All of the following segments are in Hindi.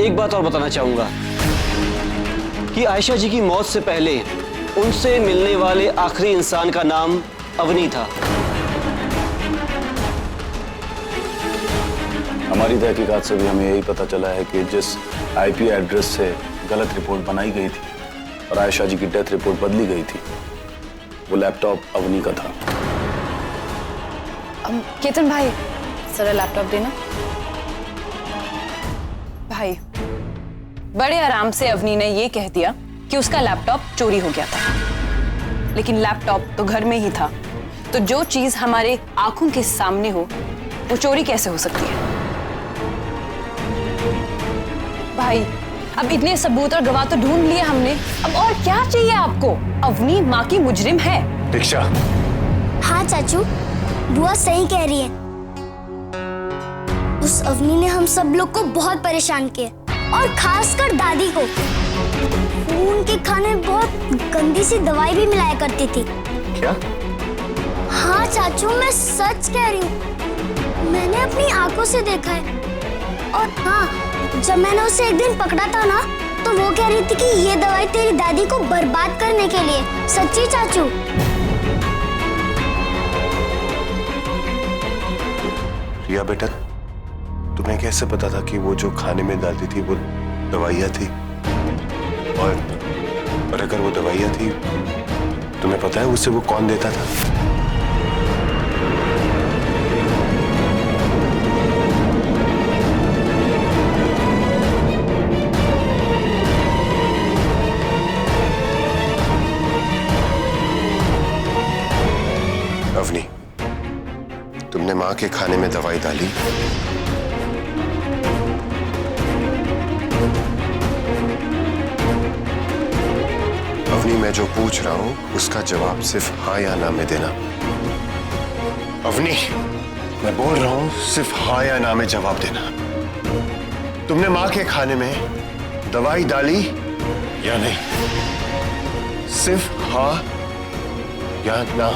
एक बात और बताना चाहूंगा कि आयशा जी की मौत से पहले उनसे मिलने वाले आखिरी इंसान का नाम अवनी था। हमारी तहकीकात से भी हमें यही पता चला है कि जिस आईपी एड्रेस से गलत रिपोर्ट बनाई गई थी और आयशा जी की डेथ रिपोर्ट बदली गई थी, वो लैपटॉप अवनी का था। केतन भाई, जरा लैपटॉप देना। भाई, बड़े आराम से अवनी ने ये कह दिया कि उसका लैपटॉप चोरी हो गया था, लेकिन लैपटॉप तो घर में ही था। तो जो चीज हमारे आंखों के सामने हो वो चोरी कैसे हो सकती है? भाई, अब इतने सबूत और गवाह तो ढूंढ लिए हमने, अब और क्या चाहिए आपको? अवनी माँ की मुजरिम है। दीक्षा। हाँ चाचू, बुआ सही कह रही है। उस अवनी ने हम सब लोग को बहुत परेशान किया, और खासकर दादी को। वो उनके खाने में बहुत गंदी सी दवाई भी मिलाया करती थी। क्या? हाँ चाचू, मैं सच कह रही हूँ, मैंने अपनी आंखों से देखा है। और हाँ, जब मैंने उसे एक दिन पकड़ा था ना, तो वो कह रही थी कि ये दवाई तेरी दादी को बर्बाद करने के लिए। सच्ची चाचू। रिया बेटा, तुम्हें कैसे पता था कि वो जो खाने में डालती थी वो दवाइयाँ थी? और अगर वो दवाइयाँ थी, तुम्हें पता है उसे वो कौन देता था? अवनी, तुमने माँ के खाने में दवाई डाली? अवनी, मैं जो पूछ रहा हूँ उसका जवाब सिर्फ हाँ या ना में देना। अवनी, मैं बोल रहा हूँ सिर्फ हाँ या ना में जवाब देना। तुमने माँ के खाने में दवाई डाली या नहीं? सिर्फ हाँ या ना।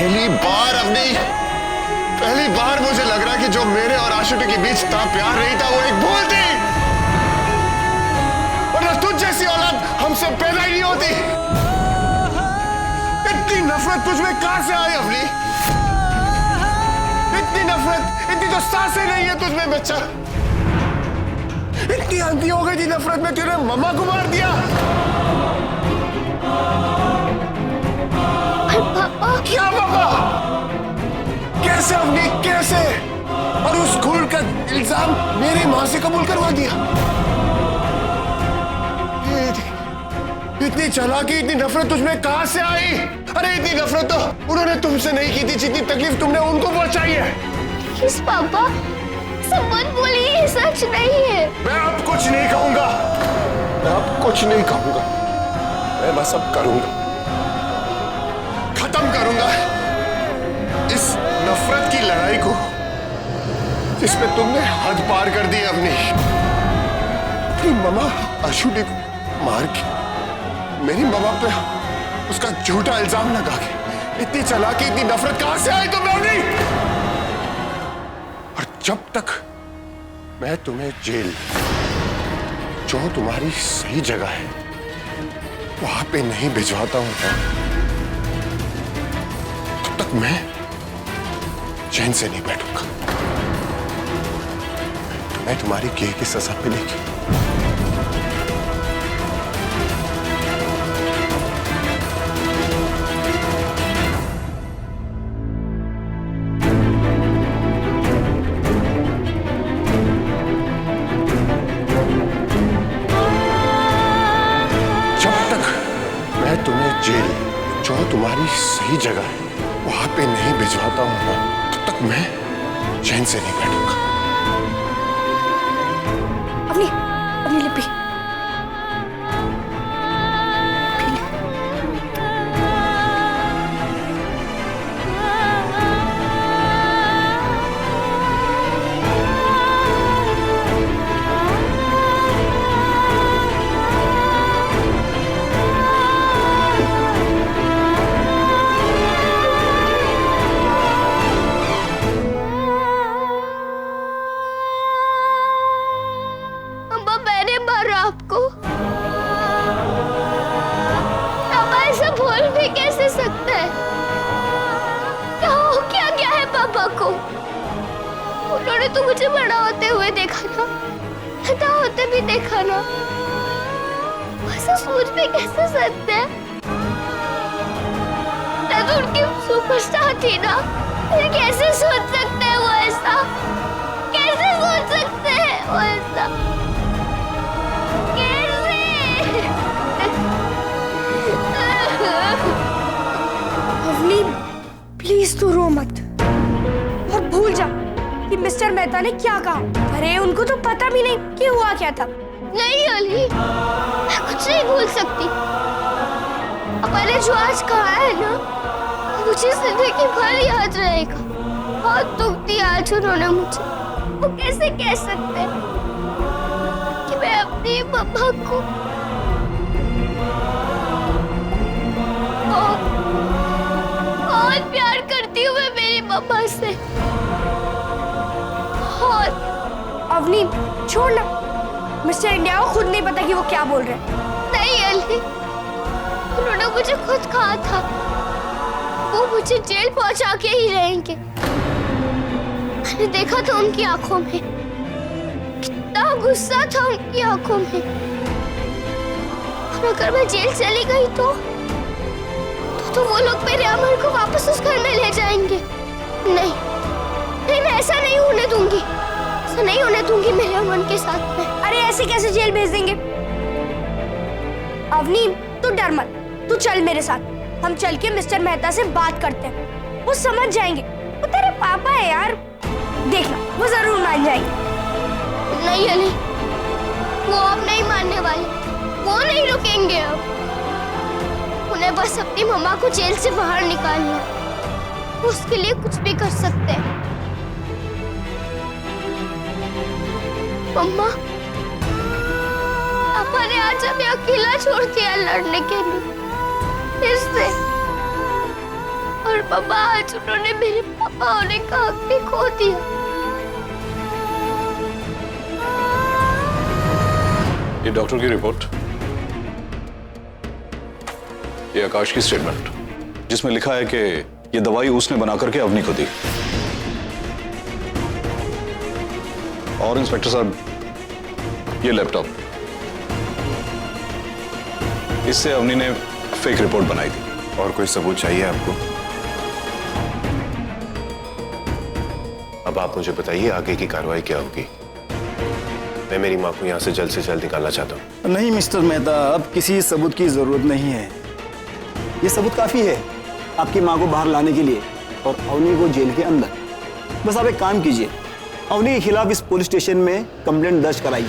पहली बार अवनी, पहली बार मुझे लग रहा है कि जो मेरे और आशुटी के बीच था प्यार नहीं था, वो एक भूल थी। वरना तुझ जैसी औलाद हमसे पैदा ही नहीं होती। इतनी नफरत तुझ में कहां से आई अवनी? इतनी नफरत, इतनी तो सांसें नहीं है तुझ में बच्चा। इतनी अंधी हो गई थी नफरत में, तूने मम्मा को मार दिया। पापा। क्या पापा? कैसे अवनी, कैसे? और उस खून का इल्जाम मेरी मां से कबूल करवा दिया। इतनी चालाकी, इतनी नफरत तुझमें कहां से आई? अरे इतनी नफरत तो उन्होंने तुमसे नहीं की थी जितनी तकलीफ तुमने उनको पहुंचाई है। प्लीज पापा, सब मत बोलिए, ये सच नहीं है। मैं अब कुछ नहीं कहूंगा, मैं अब कुछ नहीं कहूंगा। मैं बस अब करूंगा, खत्म करूंगा इस नफरत की लड़ाई को जिसमें तुमने हद पार कर दी। अपनी मम्मा आशुटी को मार के मेरी मम्मा पे उसका झूठा इल्जाम लगा के इतनी चालाकी, इतनी नफरत कहां से आई तुम्हें? नहीं। और जब तक मैं तुम्हें जेल, जो तुम्हारी सही जगह है, वहां पे नहीं भिजवाता हूं, तब तक मैं चैन से नहीं बैठूंगा। तुम्हें तुम्हारी किए की सजा मिलेगी। तुम्हें जेल, जो तुम्हारी सही जगह है, वहां पे नहीं भिजवाता हूं ना, तब तक मैं चैन से नहीं बैठूंगा। अपनी अपनी लिपि। मारा आपको? पापा ऐसा बोल भी कैसे सकते हैं? क्या हो क्या है पापा को? उन्होंने तो मुझे बड़ा होते हुए देखा ना, पैदा होते भी देखा ना, ऐसा सोच भी कैसे सकते हैं? मैं तो उनकी सुपरस्टार थी ना, फिर कैसे सोच सकते हैं वो ऐसा? कैसे सोच सकते हैं वो ऐसा? अवनी, प्लीज तू रो मत और भूल जा कि मिस्टर मेहता ने क्या कहा। अरे उनको तो पता भी नहीं कि हुआ क्या था। नहीं अली, मैं कुछ नहीं भूल सकती। मैंने जो आज कहा है ना, मुझे जिंदगी भर याद रहेगा। बहुत दुख दिया आज उन्होंने मुझे। वो कैसे कह सकते हैं कि मैं अपनी मम्मा को बहुत प्यार करती हूँ मैं मेरी मम्मा से। और अवनी छोड़ ना, मिस्टर इंडिया को खुद नहीं पता कि वो क्या बोल रहे हैं। नहीं अली, उन्होंने मुझे खुद कहा था वो मुझे जेल पहुंचा के ही रहेंगे। मैंने देखा था उनकी आंखों में, कितना गुस्सा था उनकी आंखों में। और अगर मैं जेल चली गई तो वो लोग मेरे अमर को वापस उस घर में ले जाएंगे। नहीं नहीं, मैं ऐसा नहीं होने दूंगी, ऐसा नहीं होने दूंगी मेरे अमन के साथ में। अरे ऐसे कैसे जेल भेज देंगे? अवनी तू डर मत, तू चल मेरे साथ। हम चल के मिस्टर मेहता से बात करते हैं, वो समझ जाएंगे। वो तेरे पापा है यार, देखना वो जरूर मान जाएंगे। नहीं अली, वो अब नहीं मानने वाले, वो नहीं रुकेंगे अब। उन्हें बस अपनी मम्मा को जेल से बाहर निकालना, उसके लिए कुछ भी कर सकते हैं। मम्मा, पापा ने आज हमें अकेला छोड़ दिया लड़ने के लिए फिर से। और पापा आज उन्होंने मेरे पापा होने का हक भी खो दिया। ये डॉक्टर की रिपोर्ट, ये आकाश की स्टेटमेंट, जिसमें लिखा है कि ये दवाई उसने बना करके अवनी को दी। और इंस्पेक्टर साहब, ये लैपटॉप, इससे अवनी ने फेक रिपोर्ट बनाई थी। और कोई सबूत चाहिए आपको? अब आप मुझे बताइए आगे की कार्रवाई क्या होगी। मैं मेरी माँ को यहाँ से जल्द निकालना चाहता हूँ। नहीं मिस्टर मेहता, अब किसी सबूत की जरूरत नहीं है। ये सबूत काफी है आपकी माँ को बाहर लाने के लिए और अवनी को जेल के अंदर। बस आप एक काम कीजिए, अवनी के खिलाफ इस पुलिस स्टेशन में कंप्लेंट दर्ज कराइए,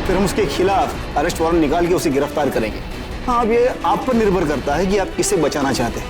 फिर हम उसके खिलाफ अरेस्ट वारंट निकाल के उसे गिरफ्तार करेंगे। हाँ, अब ये आप पर निर्भर करता है कि आप किसे बचाना चाहते हैं।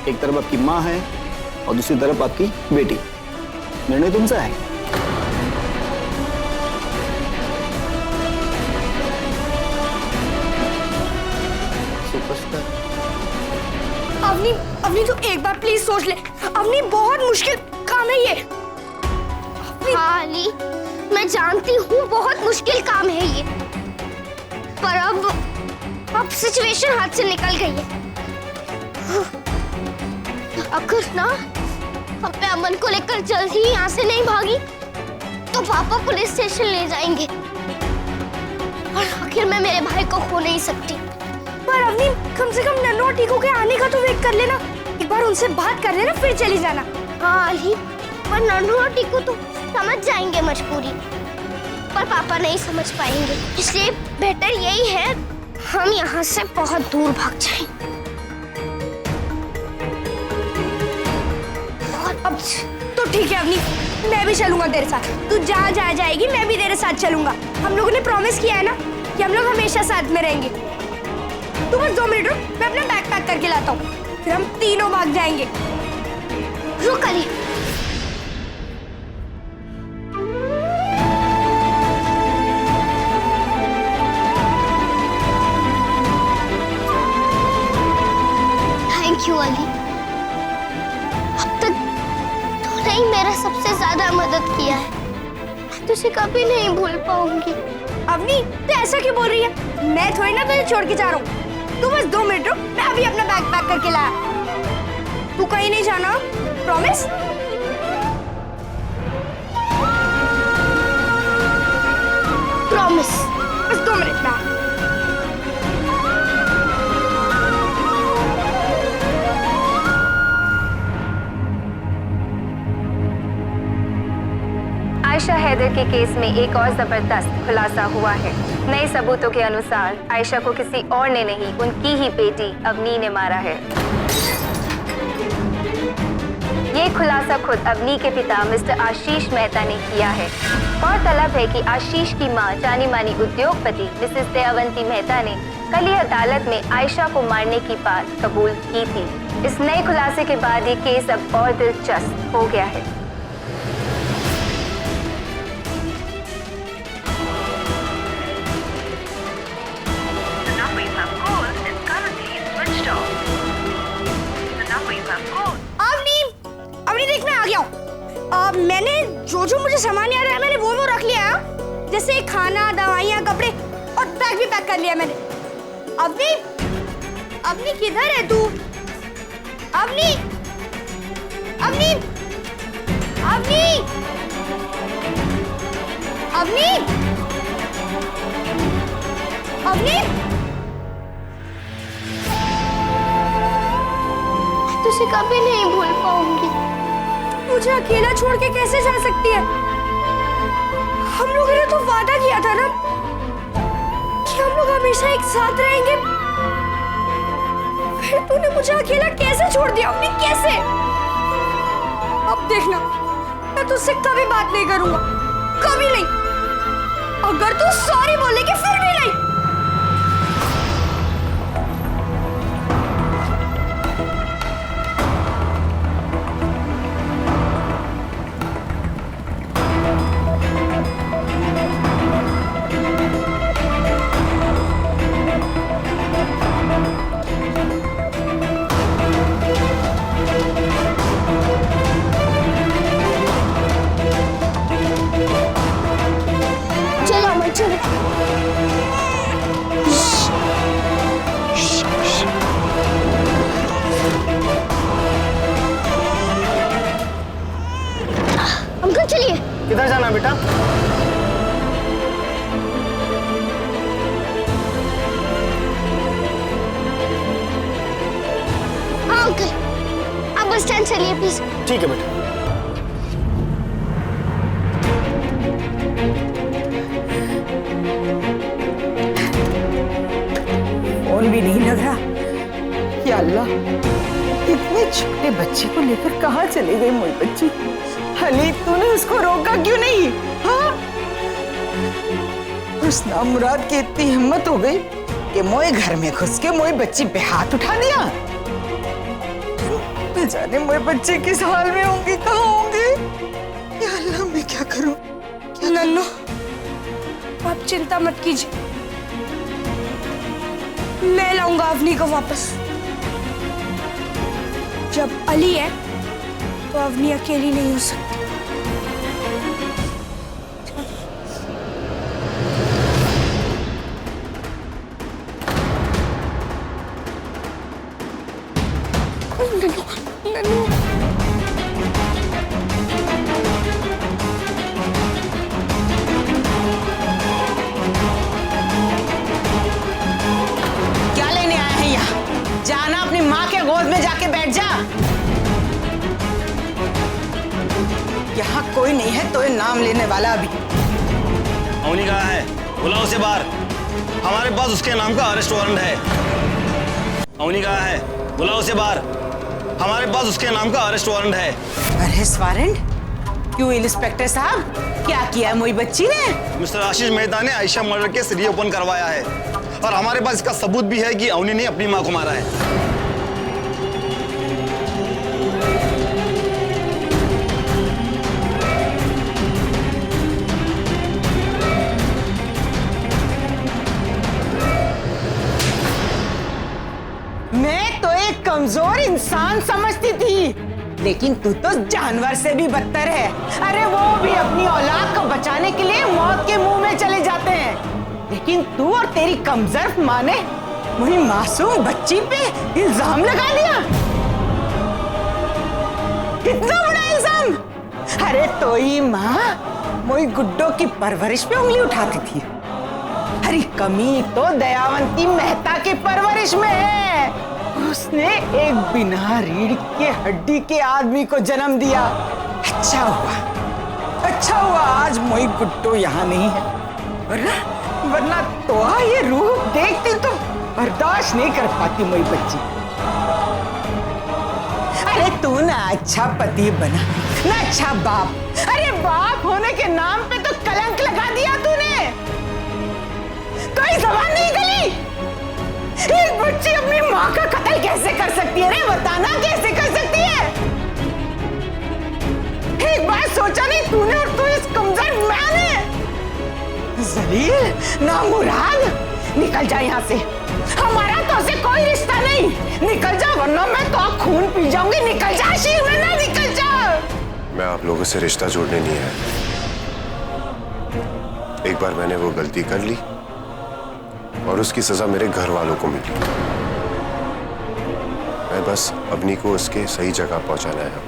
एक तरफ आपकी माँ है और दूसरी तरफ आपकी बेटी। निर्णय तुमसे है। अवनी, अवनी तू एक बार प्लीज सोच ले। अवनी बहुत मुश्किल काम है ये। हाँ अली, मैं जानती हूँ बहुत मुश्किल काम है ये, पर अब सिचुएशन हाथ से निकल गई है। अगर ना मैं अमन को लेकर जल्द ही यहाँ से नहीं भागी तो पापा पुलिस स्टेशन ले जाएंगे और आखिर मैं मेरे भाई को खो नहीं सकती। पर अवनी, कम से कम नन्नू और टीकू के आने का तो वेट कर लेना। एक बार उनसे बात कर लेना, फिर चली जाना। हाँ अली, पर नन्नू और टीकू तो समझ जाएंगे मजबूरी, पर पापा नहीं समझ पाएंगे। इसलिए बेटर यही है हम यहाँ से बहुत दूर भाग जाएं। अब तो ठीक है अवनी, मैं भी चलूंगा तेरे साथ। तू जहाँ जहाँ जाएगी मैं भी तेरे साथ चलूंगा। हम लोगों ने प्रॉमिस किया है ना कि हम लोग हमेशा साथ में रहेंगे। तू बस 2 मिनट रुक, मैं अपना बैग पैक करके लाता हूँ, फिर हम तीनों भाग जाएंगे। रुक अली, थैंक यू अली। अब तक तूने ही मेरा सबसे ज्यादा मदद किया है। मैं तुझे कभी नहीं भूल पाऊंगी। अवनी तू ऐसा क्यों बोल रही है? मैं थोड़ी ना तुझे छोड़ के जा रहा हूँ। तू बस 2 मिनट रुक, मैं अभी अपना बैग पैक करके लाया। तू कहीं नहीं जाना, प्रॉमिस? प्रॉमिस। बस 2 मिनट में। आयशा हैदर के केस में एक और जबरदस्त खुलासा हुआ है। नए सबूतों के अनुसार आयशा को किसी और ने नहीं, उनकी ही बेटी अवनी ने मारा है। ये खुलासा खुद अवनी के पिता मिस्टर आशीष मेहता ने किया है। गौरतलब है कि आशीष की मां जानी मानी उद्योगपति मिसेस दयावंती मेहता ने कल ही अदालत में आयशा को मारने की बात कबूल की थी। इस नए खुलासे के बाद ये केस अब और दिलचस्प हो गया है। अवनी देख, मैं आ गया हूँ। मैंने जो मुझे सामान याद है मैंने वो रख लिया है, जैसे खाना, दवाइयाँ, कपड़े और बैग भी पैक कर लिया मैंने। अवनी, अवनी किधर है तू? अवनी, अवनी, अवनी, अवनी, अवनी, तुझे कभी नहीं भूल पाऊंगी। मुझे अकेला छोड़ के कैसे जा सकती है? हम लोगों ने तो वादा किया था ना कि हम लोग हमेशा एक साथ रहेंगे। फिर तूने मुझे अकेला कैसे छोड़ दिया? अपनी कैसे? अब देखना, मैं तुझसे कभी बात नहीं करूंगा, कभी नहीं। अगर तू सॉरी बोलेगी फिर भी नहीं। चलो अमन, चलो। अंकल चलिए। किधर जाना बेटा? हाँ अंकल, आप बस स्टैंड चलिए प्लीज। ठीक है बेटा। फोन भी नहीं लग रहा। या अल्लाह, इतने छोटे बच्चे को लेकर कहाँ चली गई मोई बच्ची? अली, तूने उसको रोका क्यों नहीं? हाँ? उस नामुराद की इतनी हिम्मत हो गई कि मोए घर में घुस के मोई बच्ची पे हाथ उठा दिया। न जाने मोए बच्चे किस हाल में होंगे, कहाँ होंगे? या अल्लाह, मैं क्या करूं? नन्नू, आप चिंता मत कीजिए, मैं लाऊंगा अवनी को वापस। जब अली है तो अवनी अकेली नहीं हो सकती। क्या लेने आए हैं यहाँ? जाना अपनी माँ के गोद में जाके बैठ जा। यहाँ कोई नहीं है तो ये नाम लेने वाला अभी। अवनी कहाँ है? बुलाओ उसे बाहर। हमारे पास उसके नाम का अरेस्ट वारंट है। अवनी कहाँ है? बुलाओ उसे बाहर। हमारे पास उसके नाम का अरेस्ट वारंट है। Arrest warrant? क्यों इंस्पेक्टर साहब, क्या किया है मोई बच्ची ने? मिस्टर आशीष मेहता ने आयशा मर्डर केस रीओपन करवाया है और हमारे पास इसका सबूत भी है कि अवनी ने अपनी मां को मारा है। मैं तो एक कमजोर इंसान समझती थी, लेकिन तू तो जानवर से भी बदतर है। अरे वो भी अपनी औलाद को बचाने के लिए मौत के मुंह में चले जाते हैं, लेकिन तू और तेरी कमजोर माँ ने मुझे मासूम बच्ची पे इल्जाम लगा दिया। कितना बड़ा इल्जाम! अरे तो ही माँ मोई गुड्डो की परवरिश पे उंगली उठाती थी। अरे कमी तो दयावंती मेहता की परवरिश में है। उसने एक बिना रीढ़ के हड्डी के आदमी को जन्म दिया। अच्छा हुआ आज मोई गुड्डो यहाँ नहीं है, वरना तो ये रूह देखती तो बर्दाश्त नहीं कर पाती मोई बच्ची। अरे तू ना अच्छा पति बना, ना अच्छा बाप। अरे बाप होने के नाम पे तो कलंक लगा दिया तूने। कोई जबान नहीं गली। एक बच्ची अपनी माँ का कत्ल कैसे कर सकती है? रे बताना, कैसे कर सकती है? एक बार सोचा नहीं तूने और तू इस कमजोर माँ ने? जलील नामुराद, निकल जा यहाँ से। हमारा तो से कोई रिश्ता नहीं। निकल जा वरना मैं तो खून पी जाऊंगी। निकल जा आशीष, वरना निकल जा। मैं आप लोगों से रिश्ता जोड़ने नहीं आया। एक बार मैंने वो गलती कर ली और उसकी सजा मेरे घर वालों को मिली। मैं बस अवनी को उसके सही जगह पहुंचाना आया,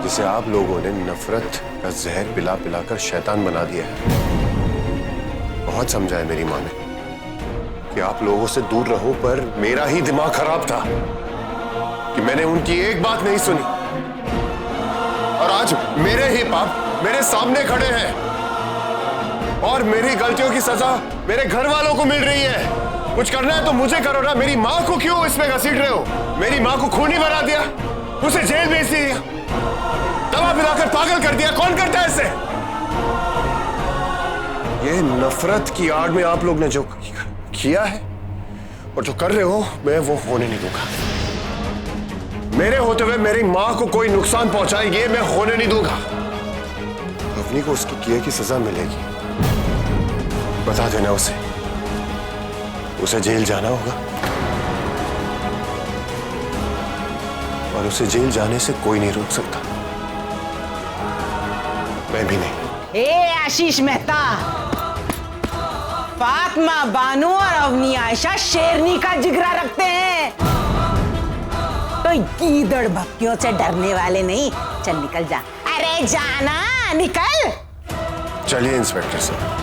जिसे आप लोगों ने नफरत का जहर पिला पिलाकर शैतान बना दिया है। बहुत समझा है मेरी माँ ने कि आप लोगों से दूर रहो, पर मेरा ही दिमाग खराब था कि मैंने उनकी एक बात नहीं सुनी और आज मेरे ही पाप मेरे सामने खड़े हैं और मेरी गलतियों की सजा मेरे घर वालों को मिल रही है। कुछ करना है तो मुझे करो ना। मेरी माँ को क्यों इसमें घसीट रहे हो? मेरी माँ को खूनी बना दिया, उसे जेल भेज दिया, दवा पिलाकर पागल कर दिया। कौन करता है इसे? ये नफरत की आड़ में आप लोग ने जो किया है और जो कर रहे हो, मैं वो होने नहीं दूंगा। मेरे होते हुए मेरी माँ को कोई नुकसान पहुंचाएगी, मैं होने नहीं दूंगा। अवनी को उसके किए की सजा मिलेगी। बता देना उसे जेल जाना होगा और उसे जेल जाने से कोई नहीं रोक सकता, मैं भी नहीं। ए आशीष मेहता, फातिमा बानो और अवनी आयशा शेरनी का जिगरा रखते हैं, तो गीदड़ भक्तियों से डरने वाले नहीं। चल निकल जा। अरे जाना, निकल। चलिए इंस्पेक्टर साहब।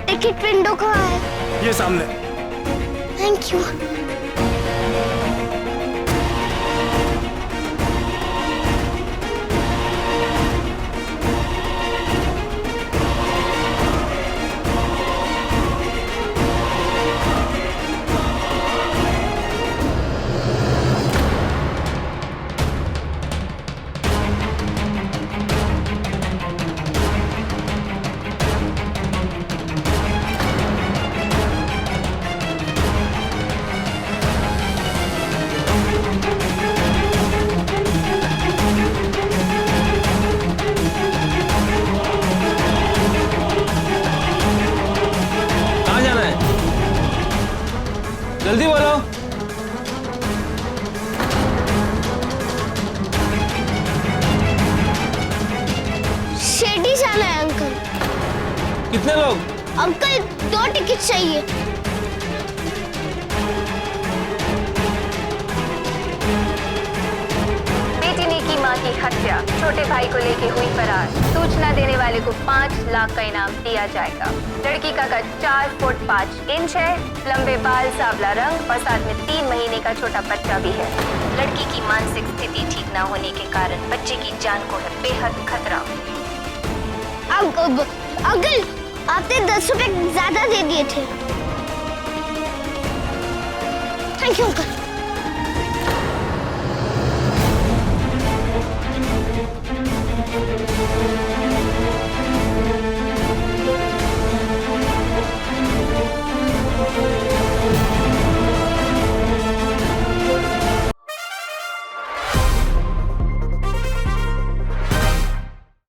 टिकट विंडो कहाँ है? ये सामने। Thank you. जल्दी बोलो। शेडी जाना है अंकल। कितने लोग? अंकल 2 टिकट चाहिए। बेटी ने की मां की हत्या, छोटे भाई को लेके हुई फरार। सूचना देने वाले को 5 लाख का इनाम दिया जाएगा। लड़की का कद 4 फुट 5 इंच है, लंबे बाल, सांवला रंग और साथ में 3 महीने का छोटा बच्चा भी है। लड़की की मानसिक स्थिति ठीक न होने के कारण बच्चे की जान को है बेहद खतरा। अंकल आपने 10 रुपए ज्यादा दे दिए थे। Thank you uncle.